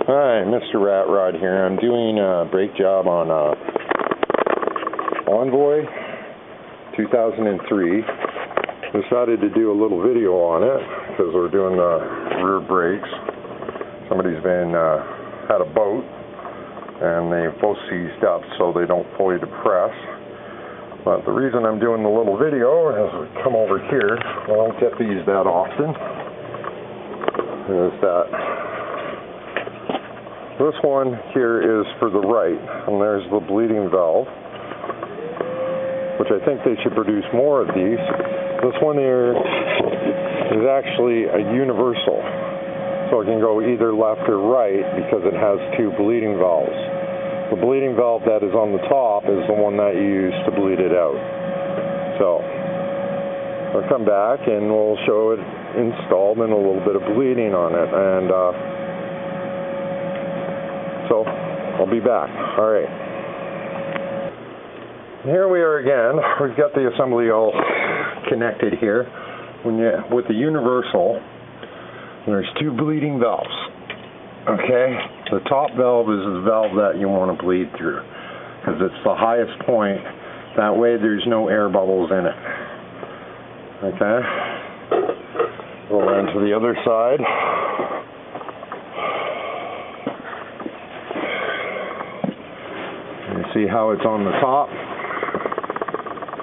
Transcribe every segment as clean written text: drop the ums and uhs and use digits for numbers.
Hi, Mr. Rat Rod here. I'm doing a brake job on Envoy 2003. Decided to do a little video on it because we're doing the rear brakes. Somebody's had a boat and they both seized up so they don't fully depress. But the reason I'm doing the little video is we come over here. I don't get these that often. Is that this one here is for the right, and there's the bleeding valve, which I think they should produce more of these. This one here is actually a universal, so it can go either left or right because it has two bleeding valves. The bleeding valve that is on the top is the one that you use to bleed it out. So I'll come back and we'll show it installed and a little bit of bleeding on it, and so I'll be back. All right. Here we are again. We've got the assembly all connected here. With the universal, there's two bleeding valves. Okay, the top valve is the valve that you want to bleed through because it's the highest point. That way there's no air bubbles in it. Okay, go around to the other side. You see how it's on the top,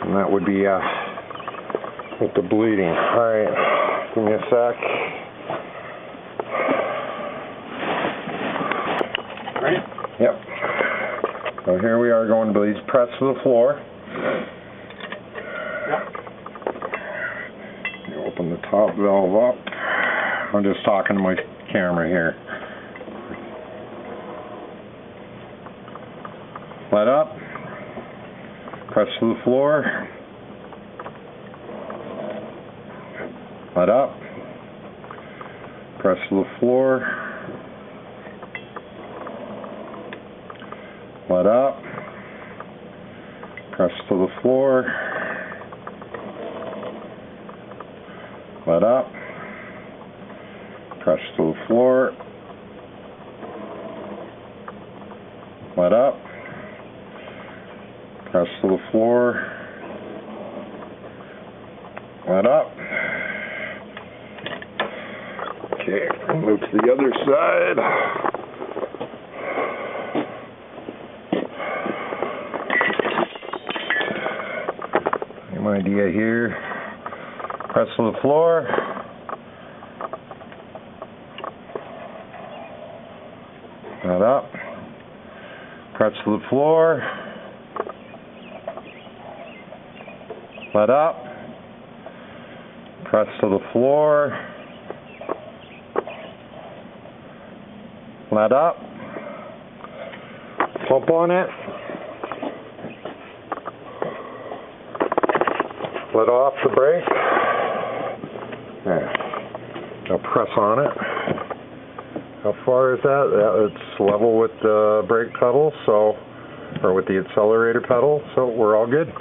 and that would be with the bleeding. All right, give me a sec. Right? Yep. So here we are going to bleed. Press to the floor. Yep. You open the top valve up. I'm just talking to my camera here. Let up. Press to the floor. Let up. Press to the floor. Let up. Press to the floor. Let up. Press to the floor. Let up. Press to the floor. Let up. Okay, move to the other side. Same idea here. Press to the floor. Let up. Press to the floor. Let up. Press to the floor. Let up. Pump on it. Let off the brake. There. Now press on it. How far is that? It's level with the brake pedal, so, or with the accelerator pedal, so we're all good.